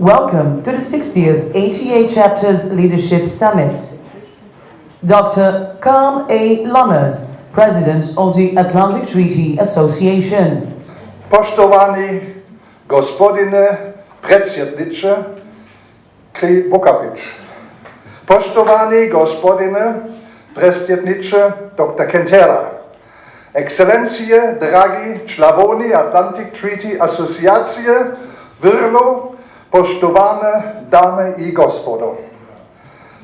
Welcome to the 60th ATA Chapter's Leadership Summit. Dr. Karl A. President of the Atlantic Treaty Association. Poštovani gospodine predsjedniče Krivokapić. Poštovani gospodine predsjedniče Dr. Kentera. Ekscelencije, dragi članovi Atlantic Treaty Asociacije, vrlo poštovane dame i gospodo.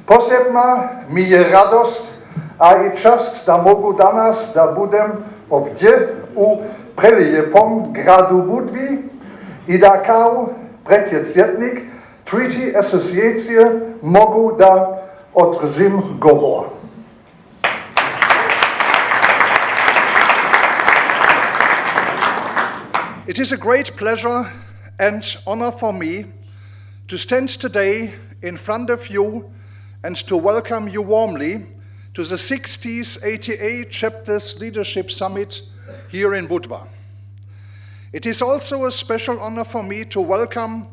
Posebna mi je radost, a i čast da mogu danas da budem ovdje u prelijepom gradu Budvi i da kao predsjednik Treaty Asociacije mogu da održim govor. It is a great pleasure and honor for me to stand today in front of you and to welcome you warmly to the 60th ATA Chapters Leadership Summit here in Budva. It is also a special honor for me to welcome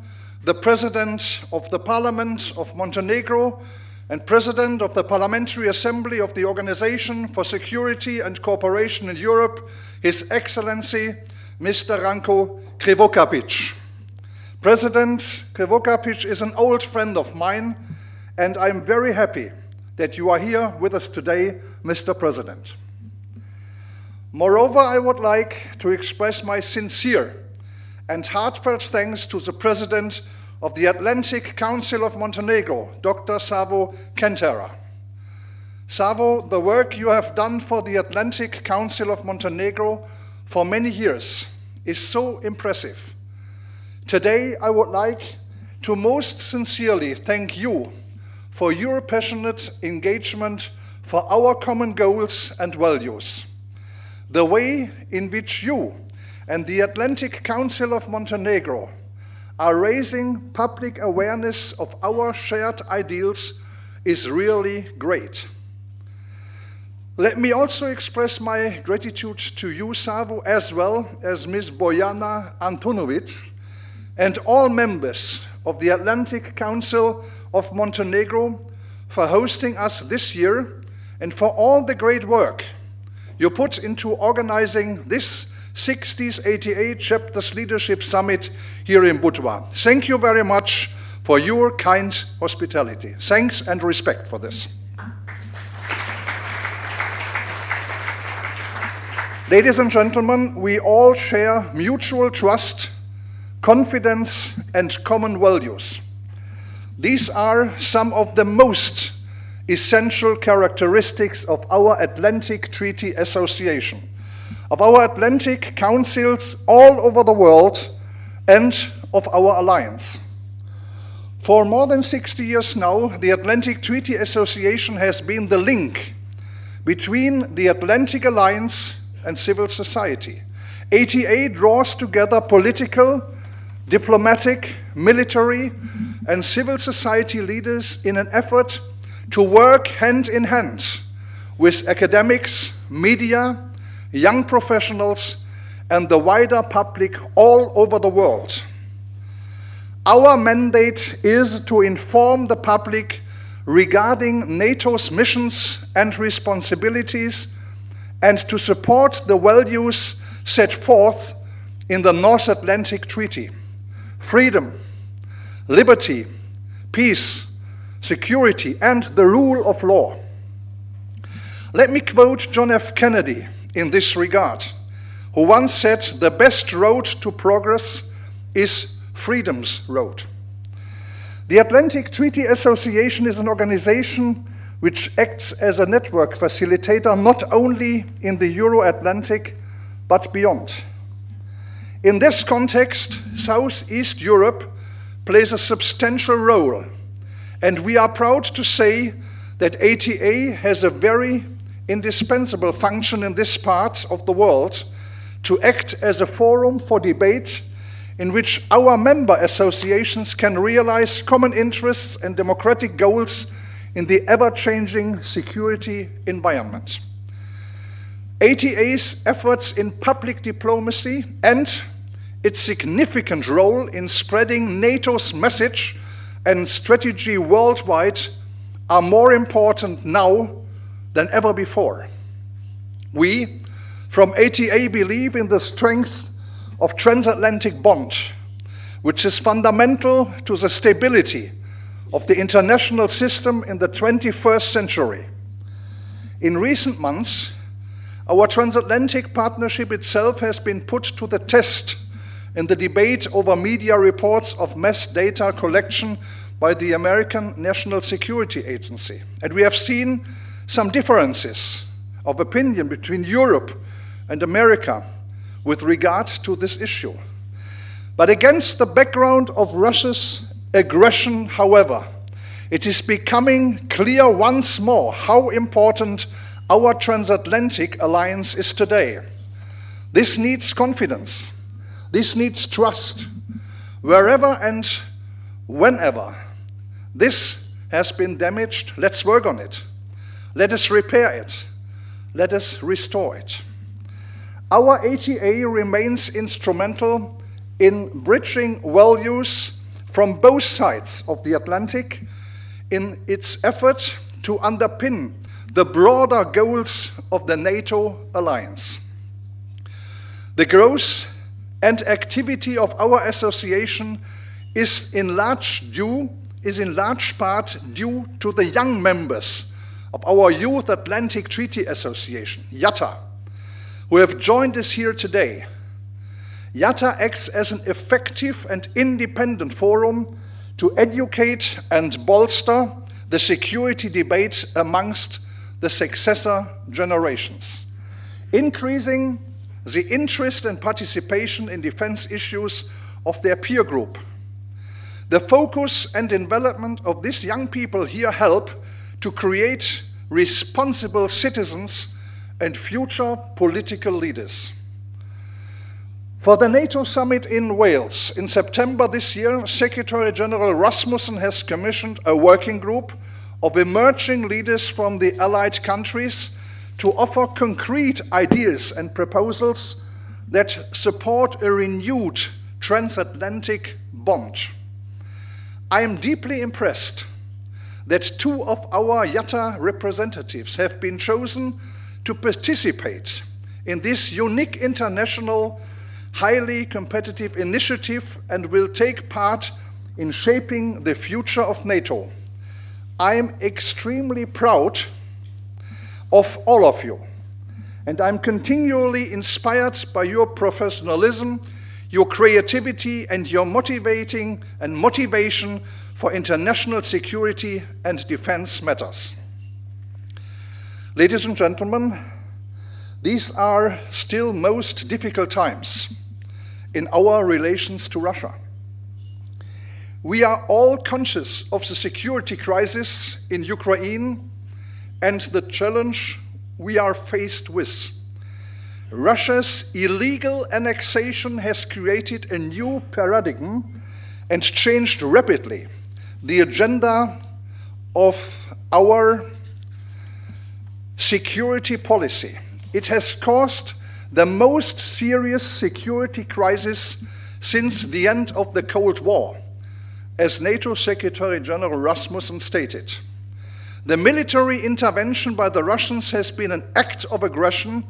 the President of the Parliament of Montenegro and President of the Parliamentary Assembly of the Organization for Security and Cooperation in Europe, His Excellency Mr. Ranko Krivokapić. President Krivokapić is an old friend of mine, and I'm very happy that you are here with us today, Mr. President. Moreover, I would like to express my sincere and heartfelt thanks to the President of the Atlantic Council of Montenegro, Dr. Savo Kentera. Savo, the work you have done for the Atlantic Council of Montenegro for many years is so impressive. Today, I would like to most sincerely thank you for your passionate engagement for our common goals and values. The way in which you and the Atlantic Council of Montenegro are raising public awareness of our shared ideals is really great. Let me also express my gratitude to you, Savo, as well as Ms. Bojana Antunovic and all members of the Atlantic Council of Montenegro for hosting us this year and for all the great work you put into organizing this 60th ATA Chapters Leadership Summit here in Budva. Thank you very much for your kind hospitality. Thanks and respect for this. Ladies and gentlemen, we all share mutual trust, confidence, and common values. These are some of the most essential characteristics of our Atlantic Treaty Association, of our Atlantic Councils all over the world, and of our alliance. For more than 60 years now, the Atlantic Treaty Association has been the link between the Atlantic Alliance and civil society. ATA draws together political, diplomatic, military, and civil society leaders in an effort to work hand in hand with academics, media, young professionals, and the wider public all over the world. Our mandate is to inform the public regarding NATO's missions and responsibilities and to support the values set forth in the North Atlantic Treaty: freedom, liberty, peace, security, and the rule of law. Let me quote John F. Kennedy in this regard, who once said, "The best road to progress is freedom's road." The Atlantic Treaty Association is an organization which acts as a network facilitator not only in the Euro-Atlantic, but beyond. In this context, Southeast Europe plays a substantial role, and we are proud to say that ATA has a very indispensable function in this part of the world to act as a forum for debate in which our member associations can realize common interests and democratic goals in the ever-changing security environment. ATA's efforts in public diplomacy and its significant role in spreading NATO's message and strategy worldwide are more important now than ever before. We from ATA believe in the strength of transatlantic bond, which is fundamental to the stability of the international system in the 21st century. In recent months, our transatlantic partnership itself has been put to the test in the debate over media reports of mass data collection by the American National Security Agency. And we have seen some differences of opinion between Europe and America with regard to this issue. But against the background of Russia's aggression, however, it is becoming clear once more how important our transatlantic alliance is today. This needs confidence. This needs trust. Wherever and whenever this has been damaged, let's work on it. Let us repair it. Let us restore it. Our ATA remains instrumental in bridging values from both sides of the Atlantic in its effort to underpin the broader goals of the NATO alliance. The growth and activity of our association is in large part due to the young members of our Youth Atlantic Treaty Association, YATA, who have joined us here today. YATA acts as an effective and independent forum to educate and bolster the security debate amongst the successor generations, increasing the interest and participation in defense issues of their peer group. The focus and development of these young people here help to create responsible citizens and future political leaders. For the NATO summit in Wales in September this year, Secretary General Rasmussen has commissioned a working group of emerging leaders from the allied countries to offer concrete ideas and proposals that support a renewed transatlantic bond. I am deeply impressed that 2 of our YATA representatives have been chosen to participate in this unique international, highly competitive initiative and will take part in shaping the future of NATO. I am extremely proud of all of you, and I'm continually inspired by your professionalism, your creativity, and your motivation for international security and defense matters. Ladies and gentlemen, these are still most difficult times in our relations to Russia. We are all conscious of the security crisis in Ukraine and the challenge we are faced with. Russia's illegal annexation has created a new paradigm and changed rapidly the agenda of our security policy. It has caused the most serious security crisis since the end of the Cold War, as NATO Secretary General Rasmussen stated. The military intervention by the Russians has been an act of aggression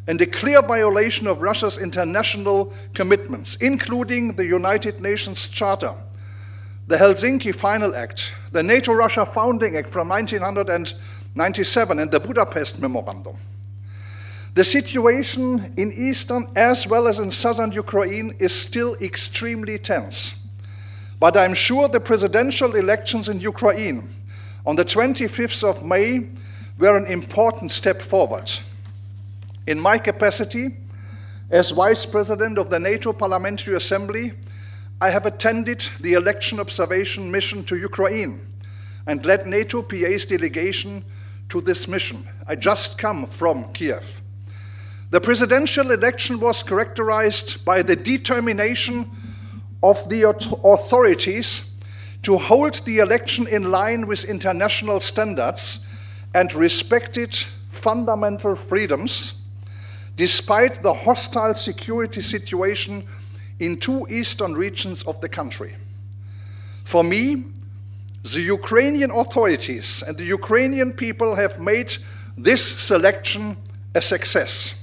and a clear violation of Russia's international commitments, including the United Nations Charter, the Helsinki Final Act, the NATO-Russia Founding Act from 1997, and the Budapest Memorandum. The situation in eastern as well as in southern Ukraine is still extremely tense. But I'm sure the presidential elections in Ukraine on the 25th of May were an important step forward. In my capacity as Vice President of the NATO Parliamentary Assembly, I have attended the election observation mission to Ukraine and led NATO PA's delegation to this mission. I just come from Kiev. The presidential election was characterized by the determination of the authorities to hold the election in line with international standards and respected fundamental freedoms, despite the hostile security situation in two eastern regions of the country. For me, the Ukrainian authorities and the Ukrainian people have made this selection a success.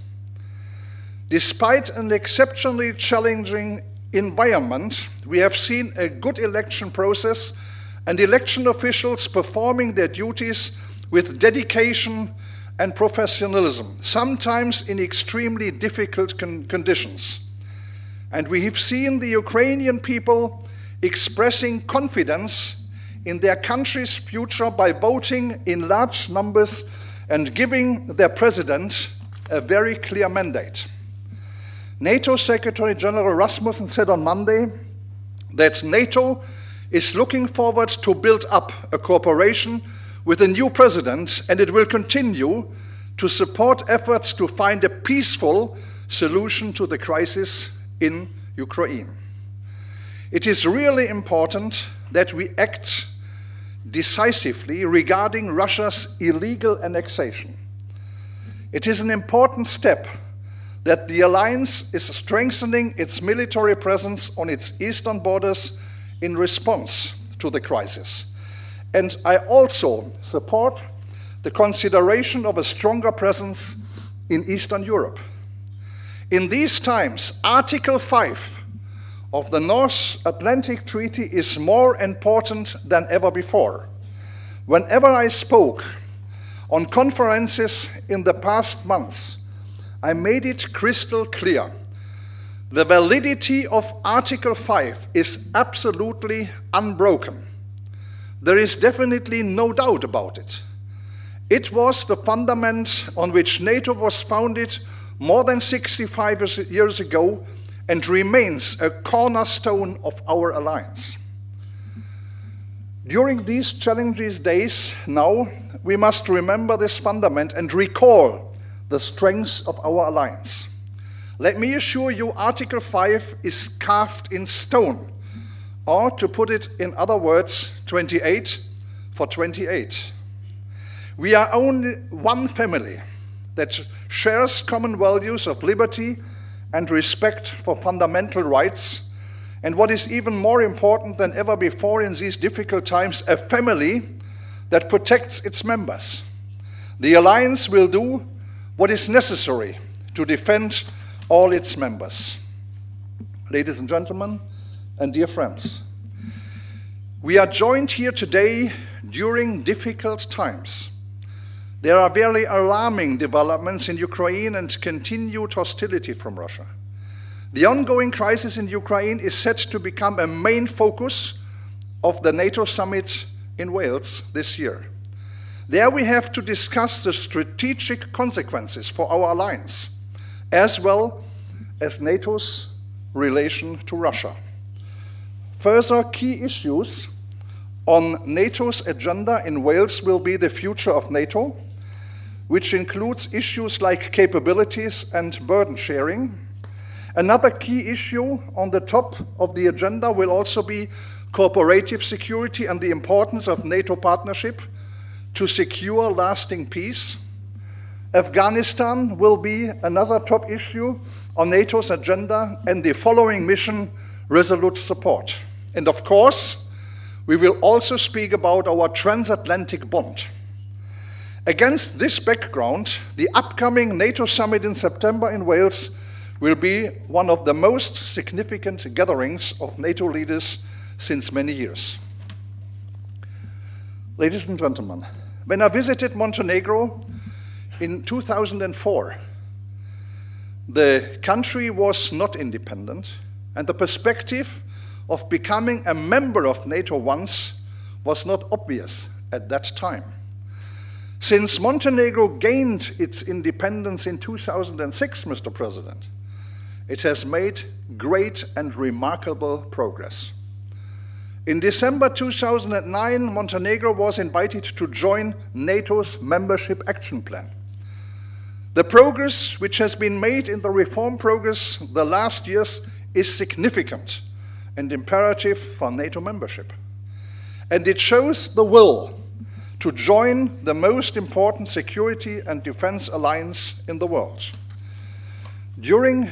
Despite an exceptionally challenging environment, we have seen a good election process and election officials performing their duties with dedication and professionalism, sometimes in extremely difficult conditions. And we have seen the Ukrainian people expressing confidence in their country's future by voting in large numbers and giving their president a very clear mandate. NATO Secretary General Rasmussen said on Monday that NATO is looking forward to build up a cooperation with a new president, and it will continue to support efforts to find a peaceful solution to the crisis in Ukraine. It is really important that we act decisively regarding Russia's illegal annexation. It is an important step that the alliance is strengthening its military presence on its eastern borders in response to the crisis. And I also support the consideration of a stronger presence in Eastern Europe. In these times, Article 5 of the North Atlantic Treaty is more important than ever before. Whenever I spoke on conferences in the past months, I made it crystal clear. The validity of Article 5 is absolutely unbroken. There is definitely no doubt about it. It was the fundament on which NATO was founded more than 65 years ago and remains a cornerstone of our alliance. During these challenging days now, we must remember this fundament and recall the strengths of our alliance. Let me assure you, Article 5 is carved in stone, or to put it in other words, 28 for 28. We are only one family that shares common values of liberty and respect for fundamental rights, and what is even more important than ever before in these difficult times, a family that protects its members. The alliance will do what is necessary to defend all its members. Ladies and gentlemen, and dear friends, we are joined here today during difficult times. There are very alarming developments in Ukraine and continued hostility from Russia. The ongoing crisis in Ukraine is set to become a main focus of the NATO summit in Wales this year. There we have to discuss the strategic consequences for our alliance, as well as NATO's relation to Russia. Further key issues on NATO's agenda in Wales will be the future of NATO, which includes issues like capabilities and burden sharing. Another key issue on the top of the agenda will also be cooperative security and the importance of NATO partnership to secure lasting peace. Afghanistan will be another top issue on NATO's agenda, and the following mission, resolute support. And of course, we will also speak about our transatlantic bond. Against this background, the upcoming NATO summit in September in Wales will be one of the most significant gatherings of NATO leaders since many years. Ladies and gentlemen, when I visited Montenegro in 2004, the country was not independent, and the perspective of becoming a member of NATO once was not obvious at that time. Since Montenegro gained its independence in 2006, Mr. President, it has made great and remarkable progress. In December 2009, Montenegro was invited to join NATO's membership action plan. The progress which has been made in the reform progress the last years is significant and imperative for NATO membership. And it shows the will to join the most important security and defense alliance in the world. During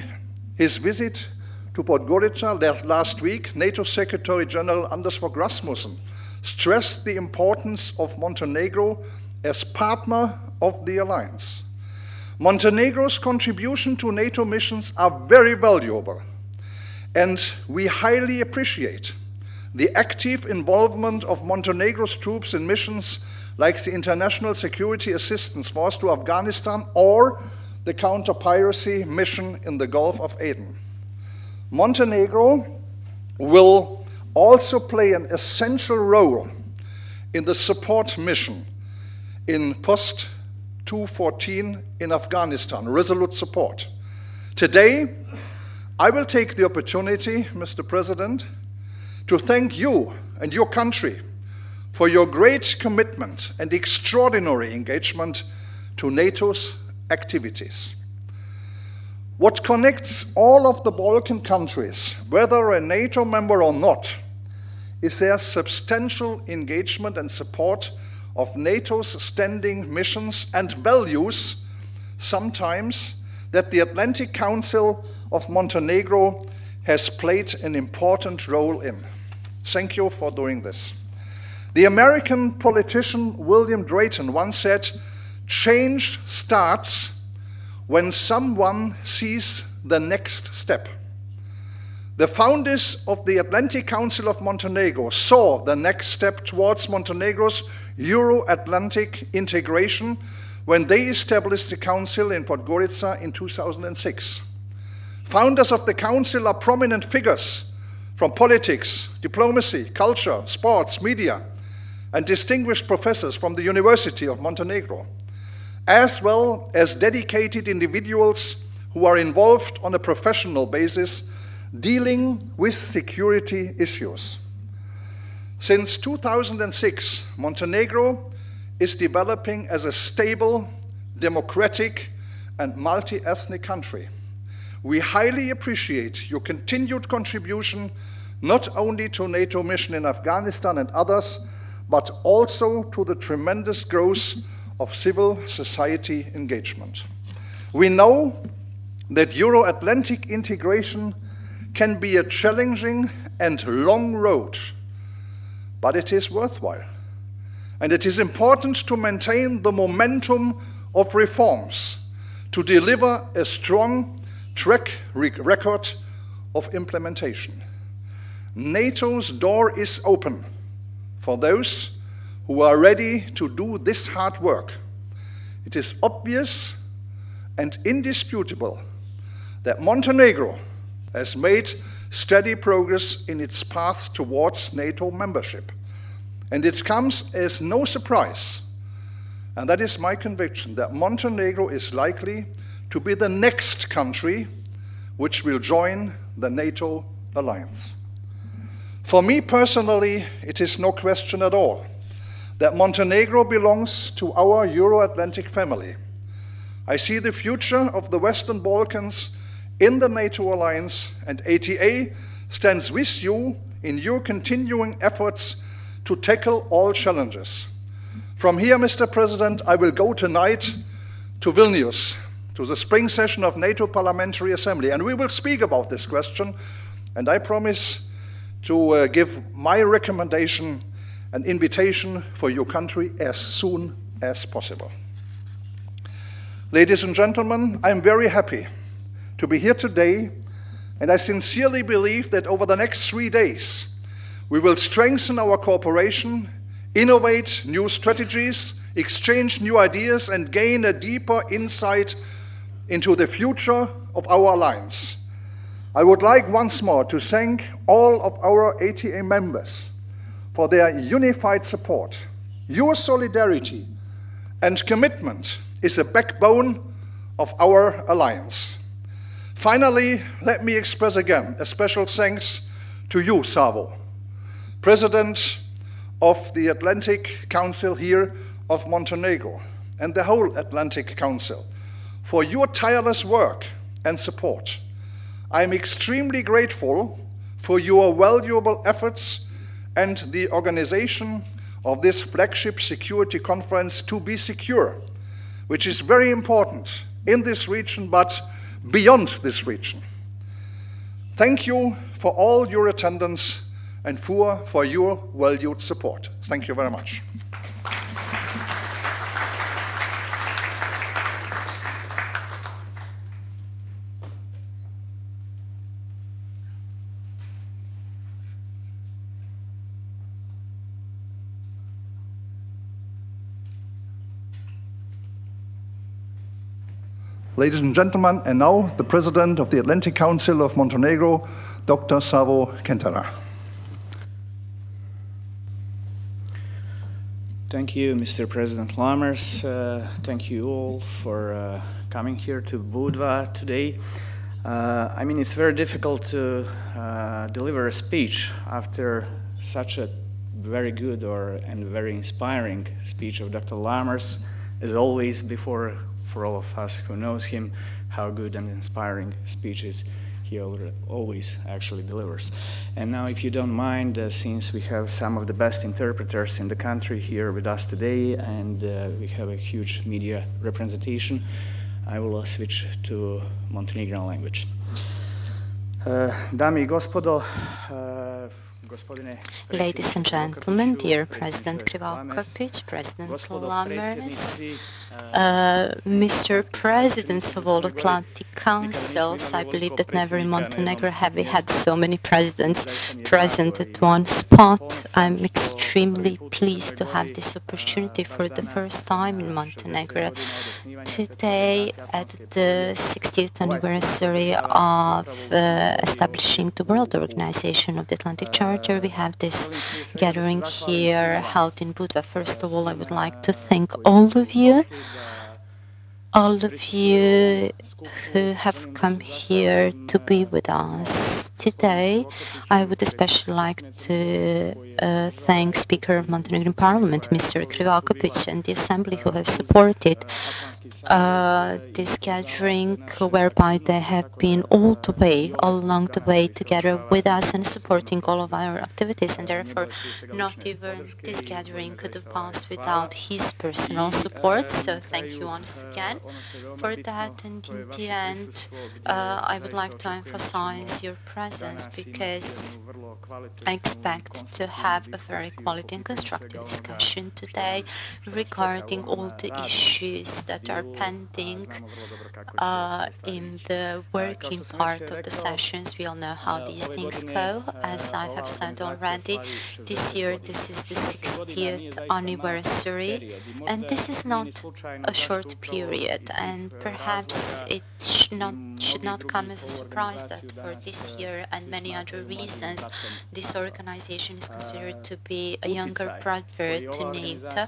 his visit to Podgorica last week, NATO Secretary General Anders Fogh Rasmussen stressed the importance of Montenegro as partner of the alliance. Montenegro's contribution to NATO missions are very valuable, and we highly appreciate the active involvement of Montenegro's troops in missions like the International Security Assistance Force to Afghanistan or the counter-piracy mission in the Gulf of Aden. Montenegro will also play an essential role in the support mission in post-2014 in Afghanistan, resolute support. Today, I will take the opportunity, Mr. President, to thank you and your country for your great commitment and extraordinary engagement to NATO's activities. What connects all of the Balkan countries, whether a NATO member or not, is their substantial engagement and support of NATO's standing missions and values, sometimes that the Atlantic Council of Montenegro has played an important role in. Thank you for doing this. The American politician William Drayton once said, "Change starts when someone sees the next step." The founders of the Atlantic Council of Montenegro saw the next step towards Montenegro's Euro-Atlantic integration when they established the council in Podgorica in 2006. Founders of the council are prominent figures from politics, diplomacy, culture, sports, media, and distinguished professors from the University of Montenegro, as well as dedicated individuals who are involved on a professional basis dealing with security issues. Since 2006, Montenegro is developing as a stable, democratic, and multi-ethnic country. We highly appreciate your continued contribution not only to NATO mission in Afghanistan and others, but also to the tremendous growth of civil society engagement. We know that Euro-Atlantic integration can be a challenging and long road, but it is worthwhile. And it is important to maintain the momentum of reforms to deliver a strong track record of implementation. NATO's door is open for those who are ready to do this hard work. It is obvious and indisputable that Montenegro has made steady progress in its path towards NATO membership. And it comes as no surprise, and that is my conviction, that Montenegro is likely to be the next country which will join the NATO alliance. For me personally, it is no question at all that Montenegro belongs to our Euro-Atlantic family. I see the future of the Western Balkans in the NATO alliance, and ATA stands with you in your continuing efforts to tackle all challenges. From here, Mr. President, I will go tonight to Vilnius, to the spring session of NATO Parliamentary Assembly, and we will speak about this question, and I promise to give my recommendation an invitation for your country as soon as possible. Ladies and gentlemen, I'm very happy to be here today, and I sincerely believe that over the next 3 days, we will strengthen our cooperation, innovate new strategies, exchange new ideas, and gain a deeper insight into the future of our alliance. I would like once more to thank all of our ATA members for their unified support. Your solidarity and commitment is a backbone of our alliance. Finally, let me express again a special thanks to you, Savo, President of the Atlantic Council here of Montenegro, and the whole Atlantic Council, for your tireless work and support. I am extremely grateful for your valuable efforts and the organization of this flagship security conference to be secure, which is very important in this region, but beyond this region. Thank you for all your attendance and for your valued support. Thank you very much. Ladies and gentlemen, and now the President of the Atlantic Council of Montenegro, Dr. Savo Kentera. Thank you, Mr. President Lammers. Thank you all for coming here to Budva today. I mean, it's very difficult to deliver a speech after such a very good and very inspiring speech of Dr. Lammers. As always, for all of us who knows him, how good and inspiring speeches he always actually delivers. And now, if you don't mind, since we have some of the best interpreters in the country here with us today, and we have a huge media representation, I will switch to Montenegrin language. Dame I gospodo, Ladies and gentlemen, dear President Krivokapić, President Lammers, Mr. Presidents of all Atlantic Councils, I believe that never in Montenegro have we had so many presidents present at one spot. I'm extremely pleased to have this opportunity for the first time in Montenegro. Today, at the 60th anniversary of establishing the World Organization of the Atlantic Charter, we have this gathering here held in Budva. First of all, I would like to thank all of you who have come here to be with us today. I would especially like to thank Speaker of Montenegrin Parliament, Mr. Krivokapić, and the Assembly who have supported this gathering, whereby they have been all along the way together with us and supporting all of our activities, and therefore not even this gathering could have passed without his personal support. So thank you once again for that. And in the end, I would like to emphasize your presence, because I expect to have a very quality and constructive discussion today regarding all the issues that are pending in the working part of the sessions. We all know how these things go. As I have said already, this year this is the 60th anniversary, and this is not a short period, and perhaps it should not come as a surprise that for this year and many other reasons, this organization is considered to be a younger brother to NATO,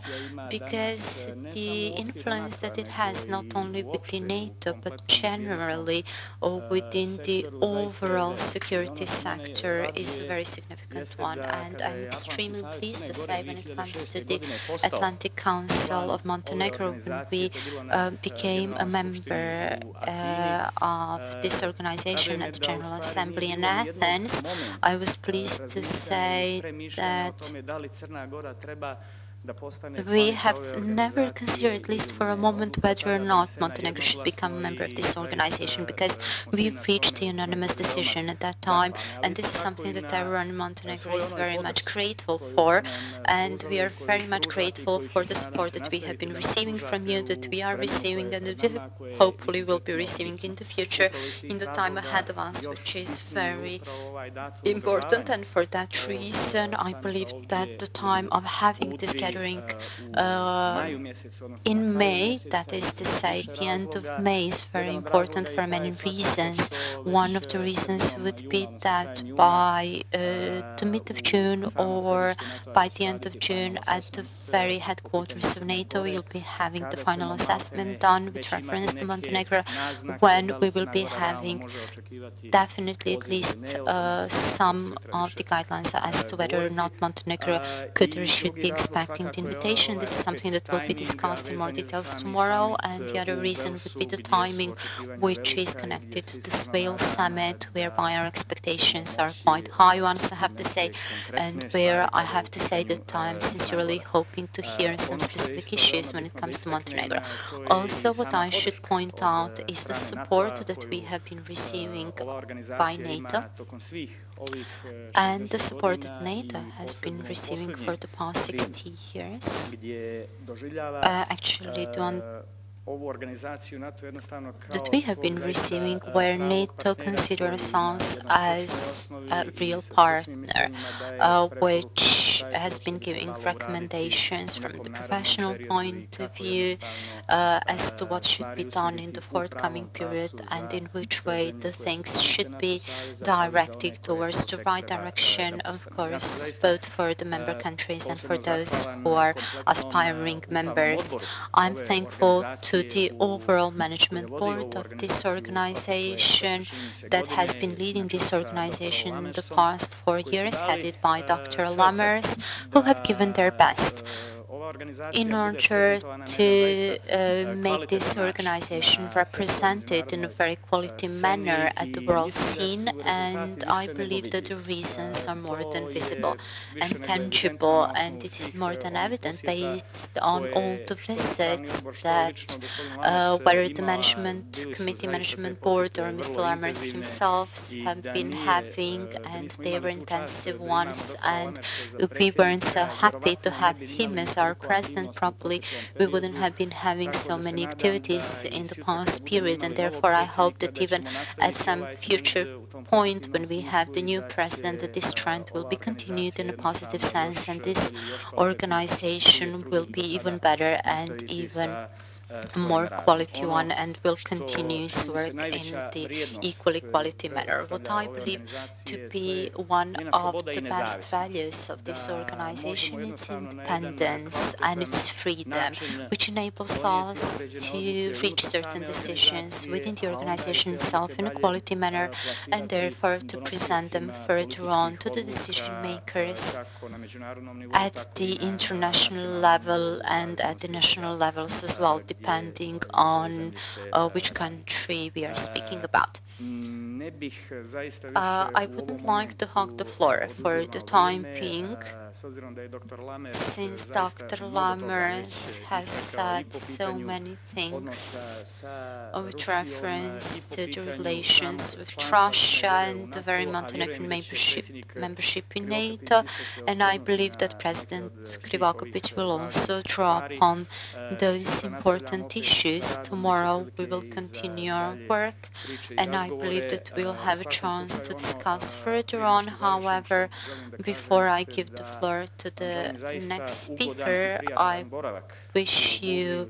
because the influence that it has not only within NATO but generally or within the overall security sector is a very significant one. And I'm extremely pleased to say, when it comes to the Atlantic Council of Montenegro, when we became a member of this organization at the General Assembly in Athens, I was pleased to say that we have never considered, at least for a moment, whether or not Montenegro should become a member of this organization, because we reached a unanimous decision at that time, and this is something that everyone in Montenegro is very much grateful for, and we are very much grateful for the support that we have been receiving from you, that we are receiving, and that we hopefully will be receiving in the future, in the time ahead of us, which is very important. And for that reason, I believe that the time of having this gathering in May, that is to say the end of May, is very important for many reasons. One of the reasons would be that by the mid of June or by the end of June, at the very headquarters of NATO, you'll be having the final assessment done with reference to Montenegro, when we will be having definitely at least some of the guidelines as to whether or not Montenegro could or should be expected accepting the invitation. This is something that will be discussed in more details tomorrow. And the other reason would be the timing, which is connected to the Jubilee Summit, whereby our expectations are quite high ones, I have to say, and where I have to say that I'm sincerely hoping to hear some specific issues when it comes to Montenegro. Also, what I should point out is the support that we have been receiving by NATO and the support that NATO has been receiving for the past 60 years. Actually, the one that we have been receiving, where NATO considers us as a real partner, which has been giving recommendations from the professional point of view as to what should be done in the forthcoming period and in which way the things should be directed towards the right direction, of course, both for the member countries and for those who are aspiring members. I'm thankful to the overall management board of this organization that has been leading this organization in the past 4 years, headed by Dr. Lammers, who have given their best in order to make this organization represented in a very quality manner at the world scene, and I believe that the reasons are more than visible and tangible, and it is more than evident based on all the visits that whether the management committee, management board, or Mr. Lammers himself have been having, and they were intensive ones, and we weren't so happy to have him as our president. Probably we wouldn't have been having so many activities in the past period, and therefore I hope that even at some future point when we have the new president, that this trend will be continued in a positive sense, and this organization will be even better and even more quality one, and will continue its work in the equally quality manner. What I believe to be one of the best values of this organization is independence and its freedom, which enables us to reach certain decisions within the organization itself in a quality manner, and therefore to present them further on to the decision makers at the international level and at the national levels as well, depending on which country we are speaking about. I wouldn't like to hog the floor for the time being, since Dr. Lammers has said so many things with reference to the relations with Russia and the very Montenegrin membership in NATO, and I believe that President Krivokapić will also draw upon those important issues. Tomorrow we will continue our work, and I believe that we'll have a chance to discuss further on. However, before I give the floor to the next speaker, I wish you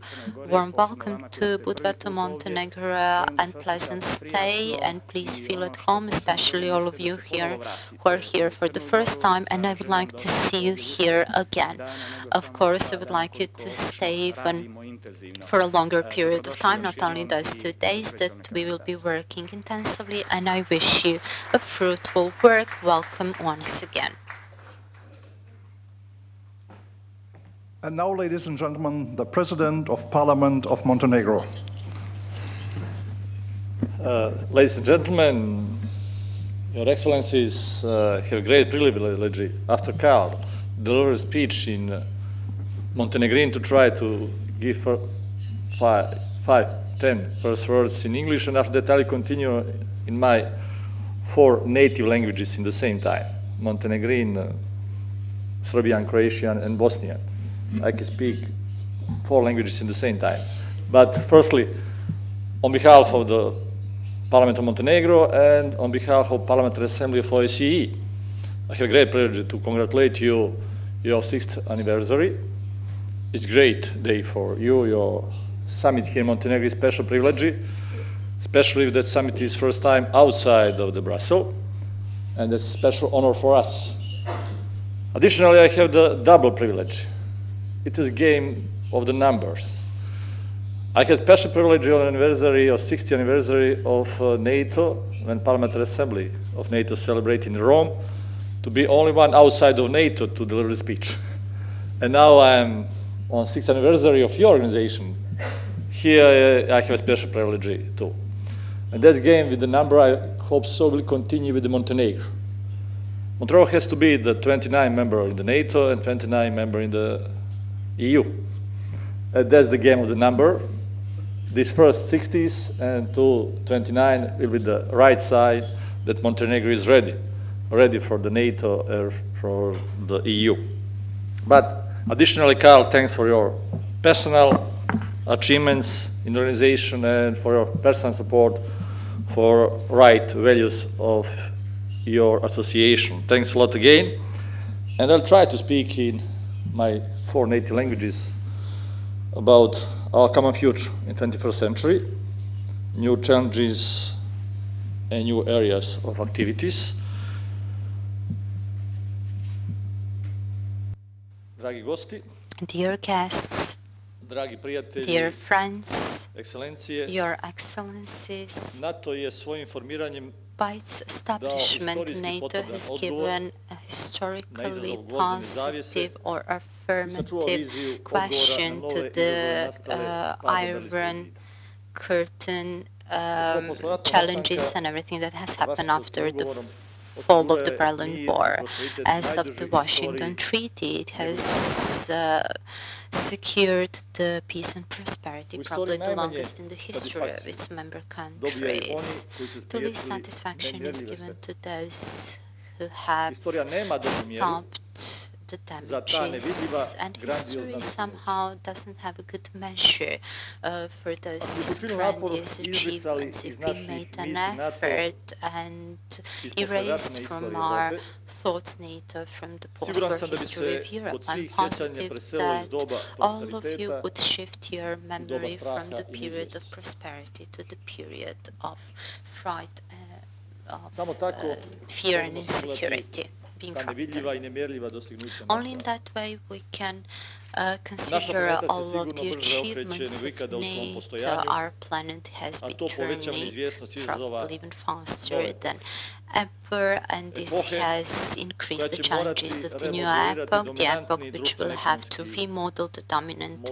warm welcome to Budva, to Montenegro, and pleasant stay, and please feel at home, especially all of you here who are here for the first time, and I would like to see you here again. Of course, I would like you to stay even for a longer period of time, not only those 2 days that we will be working intensively, and I wish you a fruitful work. Welcome once again. And now, ladies and gentlemen, the President of Parliament of Montenegro. Ladies and gentlemen, Your Excellencies have great privilege after Karl deliver a speech in Montenegrin to try to give 5-10 first words in English, and after that I'll continue in my 4 native languages in the same time: Montenegrin, Serbian, Croatian, and Bosnian. I can speak 4 languages in the same time. But firstly, on behalf of the Parliament of Montenegro and on behalf of Parliamentary Assembly of OSCE, I have a great pleasure to congratulate you your 6th anniversary. It's a great day for you. Your summit here in Montenegro is a special privilege, especially if that summit is first time outside of the Brussels, and it's a special honor for us. Additionally, I have the double privilege. It is a game of the numbers. I had special privilege on the anniversary of 60th anniversary of NATO, when Parliamentary Assembly of NATO celebrated in Rome, to be only one outside of NATO to deliver the speech. And now I'm on 6th anniversary of your organization. Here I have a special privilege too. And this game with the number, I hope so, will continue with the Montenegro. Montenegro has to be the 29 member in the NATO and 29 member in the EU. That's the game of the number. These first 60s and 29 will be the right side that Montenegro is ready for the NATO or for the EU. But additionally, Karl, thanks for your personal achievements in the organization and for your personal support for right values of your association. Thanks a lot again. And I'll try to speak in my 4 native languages about our common future in 21st century, new challenges and new areas of activities. Dragi gosti, Dear guests, dragi prijatelji, dear friends, ekscelencije, Your Excellencies, NATO je svojim formiranjem by its establishment, NATO has given a historically positive or affirmative question to the Iron Curtain challenges and everything that has happened after the fall of the Berlin Wall. As of the Washington Treaty, it has secured the peace and prosperity, probably the longest in the history of its member countries. The least satisfaction is given to those who have stopped the damages, and history somehow doesn't have a good measure for those grandiose achievements. If we made an effort and erased from our thoughts NATO from the post-war history of Europe, I'm positive that all of you would shift your memory from the period of prosperity to the period of fright, fear and insecurity. Being only in that way we can consider all of the achievements of NATO. Our planet has been turning probably even faster than ever, and this has increased the challenges of the new epoch, the epoch which will have to remodel the dominant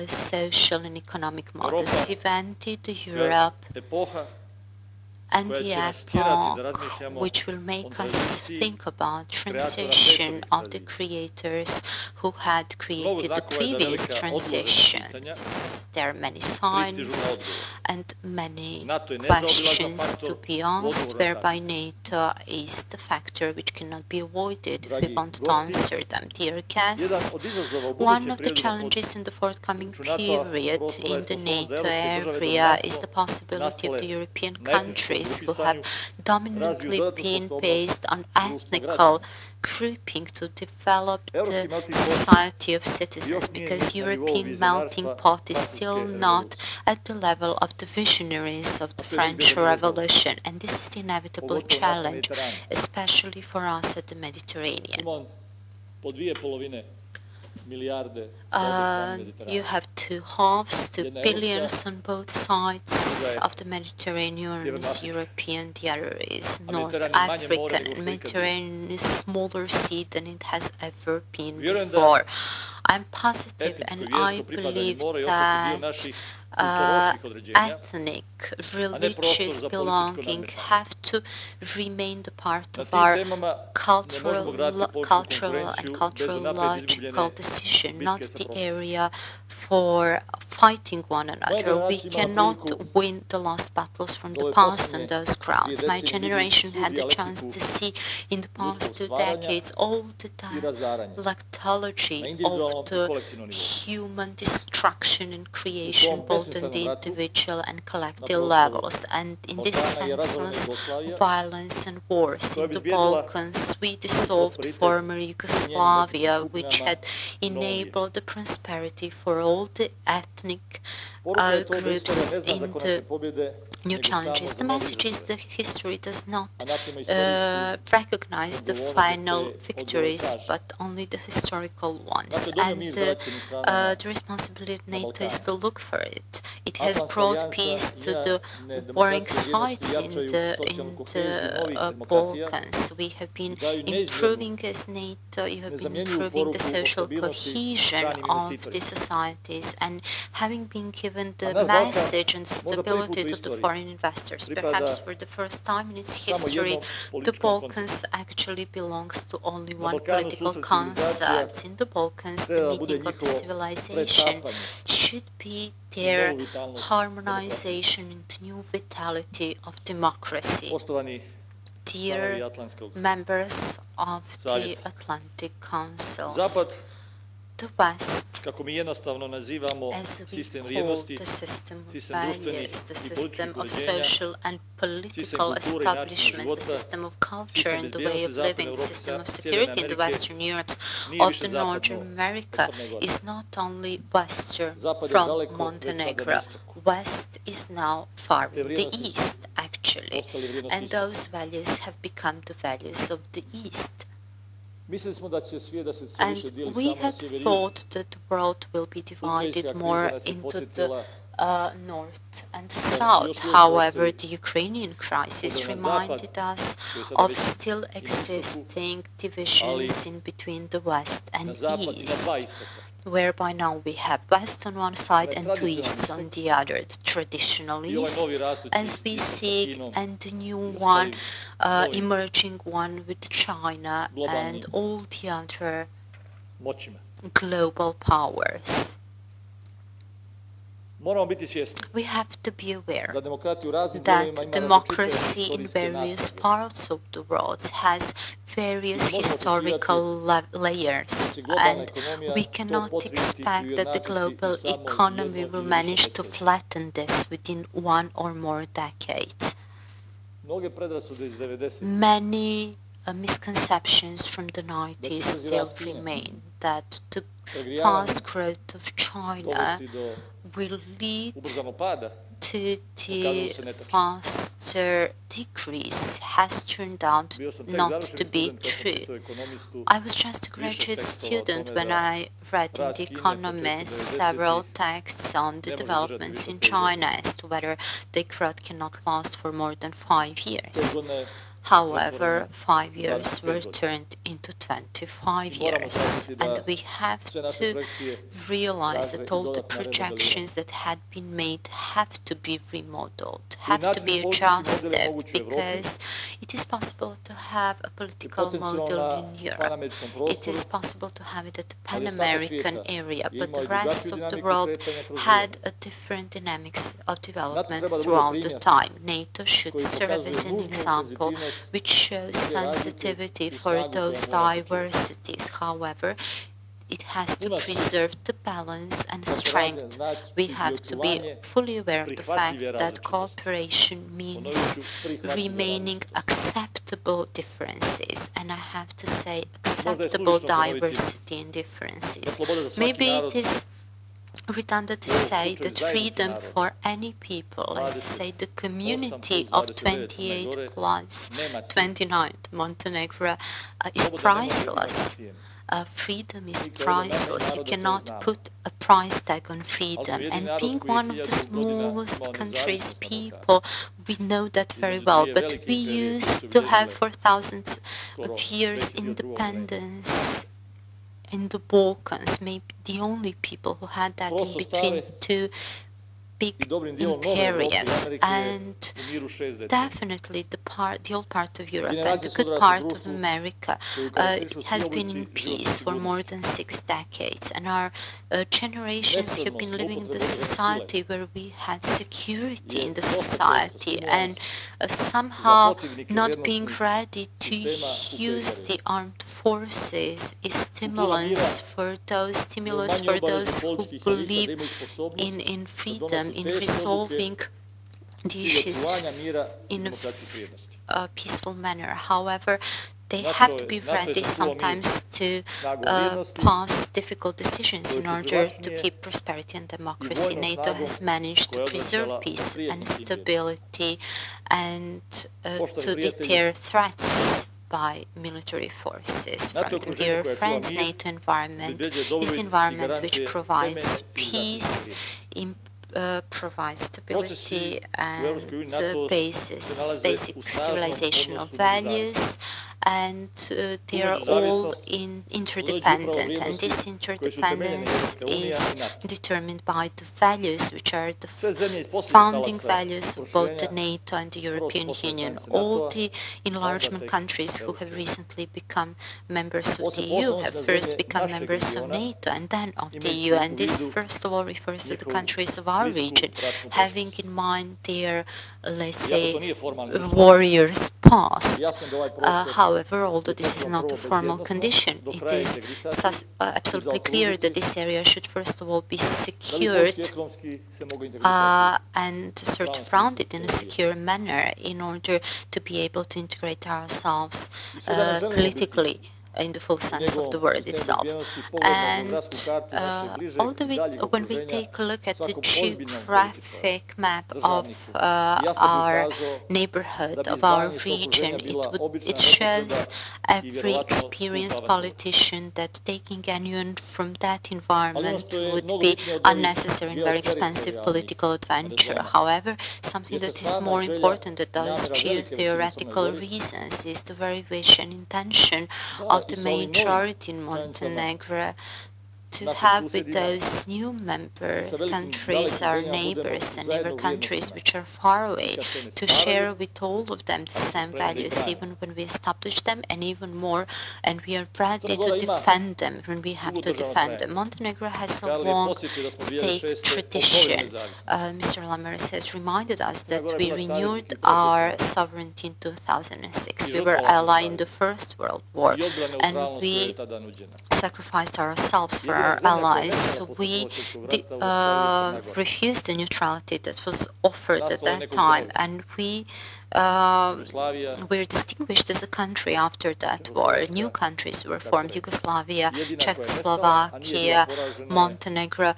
social and economic models. Invented Europe, and the epoch which will make us think about transition of the creators who had created the previous transitions. There are many signs and many questions to be asked, whereby NATO is the factor which cannot be avoided. We want to answer them. Dear guests, one of the challenges in the forthcoming period in the NATO area is the possibility of the European countries who have dominantly been based on ethnical grouping to develop the society of citizens, because European melting pot is still not at the level of the visionaries of the French Revolution, and this is the inevitable challenge, especially for us at the Mediterranean. You have 2 halves, 2 billions on both sides of the Mediterranean. Is European, the other is North African. And Mediterranean is smaller sea than it has ever been before. I'm positive and I believe that ethnic, religious belonging have to remain the part of our cultural and cultural decision, not the area for fighting one another. We cannot win the lost battles from the past on those grounds. My generation had the chance to see in the past 2 decades all the dialectology of the human destruction and creation, both on the individual and collective levels, and in this senseless violence and wars in the Balkans, we dissolved former Yugoslavia, which had enabled the prosperity for all the ethnic groups in the new challenges. The message is that history does not recognize the final victories, but only the historical ones. And the responsibility of NATO is to look for it. It has brought peace to the warring sides in the Balkans. We have been improving as NATO, you have been improving the social cohesion of the societies, and having been given the message and stability to the foreign investors. Perhaps for the first time in its history, the Balkans actually belongs to only one political concept. In the Balkans, the meaning of the civilization should be their harmonization into new vitality of democracy. Dear members of the Atlantic Council, the West, as we call the system of values, the system of social and political establishment, the system of culture and the way of living, the system of security in the Western Europe, of the North America, is not only Western from Montenegro. West is now far in the East, actually, and those values have become the values of the East. And we had thought that the world will be divided more into the north and south. However, the Ukrainian crisis reminded us of still existing divisions in between the West and East, whereby now we have West on one side and two Easts on the other, the traditional East, as we see, and the new one, emerging one with China and all the other global powers. We have to be aware that democracy in various parts of the world has various historical layers, and we cannot expect that the global economy will manage to flatten this within one or more decades. Many misconceptions from the 90s still remain, that the fast growth of China will lead to the faster decrease has turned out not to be true. I was just a graduate student when I read in The Economist several texts on the developments in China as to whether the growth cannot last for more than 5 years. However, 5 years were turned into 25 years, and we have to realize that all the projections that had been made have to be remodeled, have to be adjusted, because it is possible to have a political model in Europe. It is possible to have it at the Pan-American area, but the rest of the world had a different dynamics of development throughout the time. NATO should serve as an example which shows sensitivity for those diversities. However, it has to preserve the balance and strength. We have to be fully aware of the fact that cooperation means remaining acceptable differences, and I have to say acceptable diversity and differences. Maybe it is redundant to say that freedom for any people, as to say the community of 28 plus 29 Montenegro, is priceless. Freedom is priceless. You cannot put a price tag on freedom. And being one of the smallest countries, people, we know that very well. But we used to have for thousands of years independence in the Balkans, maybe the only people who had that in between two big imperias, and definitely the old part of Europe and the good part of America has been in peace for more than 6 decades, and our generations have been living in the society where we had security in the society, and somehow not being ready to use the armed forces is stimulus for those who believe in freedom, in resolving the issues in a peaceful manner. However, they have to be ready sometimes to pass difficult decisions in order to keep prosperity and democracy. NATO has managed to preserve peace and stability and to deter threats by military forces from the dear friends. NATO environment is the environment which provides peace, provides stability and basic civilizational values, and they are all interdependent, and this interdependence is determined by the values which are the founding values of both the NATO and the European Union. All the enlargement countries who have recently become members of the EU have first become members of NATO and then of the EU, and this first of all refers to the countries of our region, having in mind their, let's say, warriors past. However, although this is not a formal condition, it is absolutely clear that this area should first of all be secured and surrounded in a secure manner in order to be able to integrate ourselves politically in the full sense of the word itself. And when we take a look at the geographic map of our neighborhood, of our region, it shows every experienced politician that taking anyone from that environment would be unnecessary and very expensive political adventure. However, something that is more important than those geotheoretical reasons is the very wish and intention of the majority in Montenegro to have with those new member countries, our neighbors and neighbor countries which are far away, to share with all of them the same values, even when we establish them, and even more, and we are ready to defend them when we have to defend them. Montenegro has a long state tradition. Mr. Lamers has reminded us that we renewed our sovereignty in 2006. We were ally in the First World War, and we sacrificed ourselves for our allies. So we refused the neutrality that was offered at that time, and we were distinguished as a country after that war. New countries were formed: Yugoslavia, Czechoslovakia, Montenegro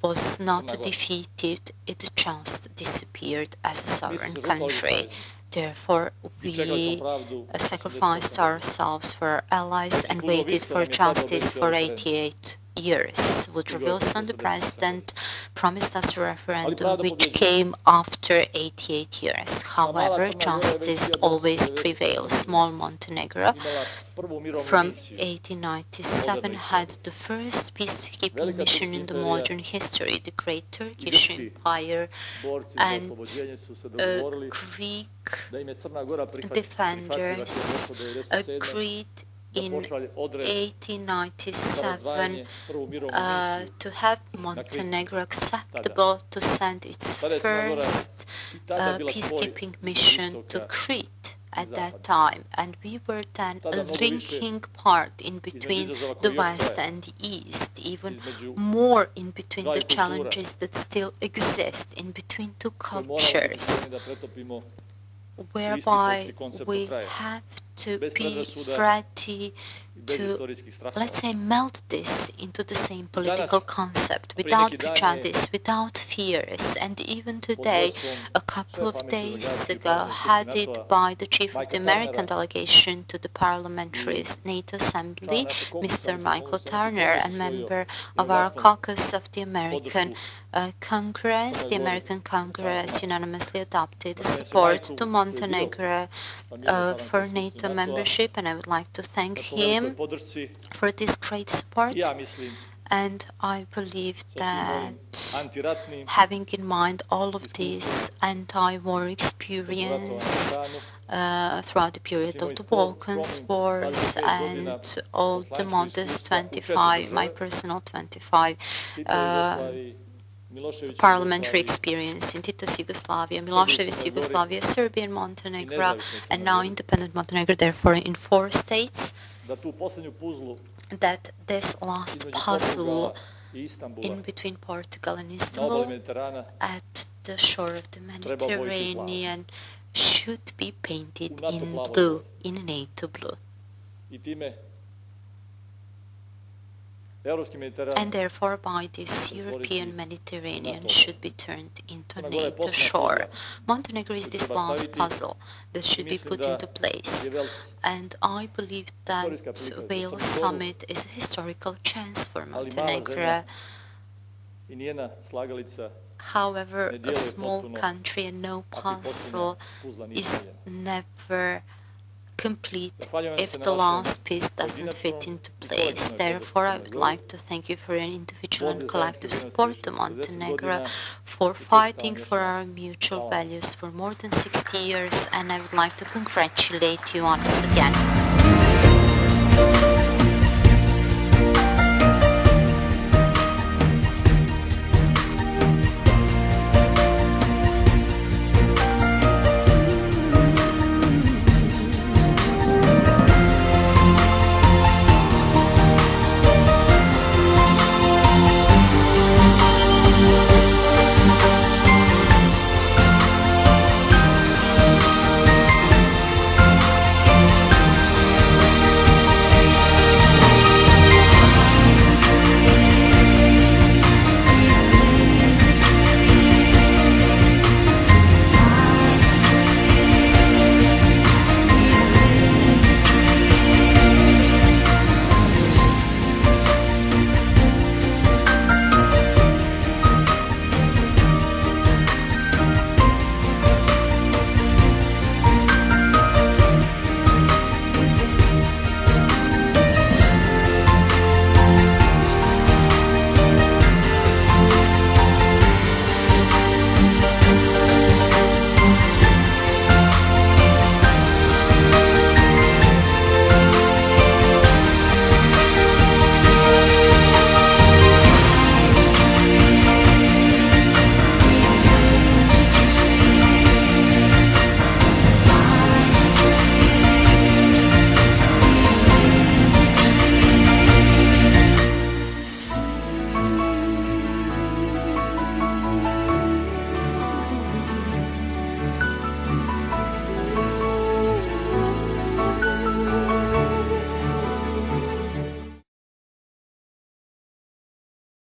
was not defeated, it just disappeared as a sovereign country. Therefore, we sacrificed ourselves for our allies and waited for justice for 88 years. Woodrow Wilson, the president, promised us a referendum which came after 88 years. However, justice always prevails. Small Montenegro from 1897 had the first peacekeeping mission in the modern history. The Great Turkish Empire and Greek defenders agreed in 1897 to have Montenegro acceptable to send its first peacekeeping mission to Crete at that time, and we were then a linking part in between the West and the East, even more in between the challenges that still exist in between two cultures, whereby we have to be ready to, let's say, melt this into the same political concept, without prejudice, without fears. And even today, a couple of days ago, headed by the chief of the American delegation to the Parliamentary NATO Assembly, Mr. Michael Turner, a member of our caucus of the American Congress, the American Congress unanimously adopted the support to Montenegro for NATO membership, and I would like to thank him for this great support. And I believe that, having in mind all of this anti-war experience throughout the period of the Balkans wars and all the modest 25, my personal 25 parliamentary experience in Tito's Yugoslavia, Milošević's Yugoslavia, Serbia and Montenegro, and now independent Montenegro, therefore in 4 states, that this last puzzle in between Portugal and Istanbul at the shore of the Mediterranean should be painted in blue, in NATO blue. I time Europski Mediteran And therefore, by this European Mediterranean should be turned into NATO shore. Montenegro is this last puzzle that should be put into place. And I believe that Jubilee Summit is a historical chance for Montenegro. I njena slagalica However, a small country and no puzzle is never complete if the last piece doesn't fit into place. Therefore, I would like to thank you for your individual and collective support to Montenegro, for fighting for our mutual values for more than 60 years, and I would like to congratulate you once again.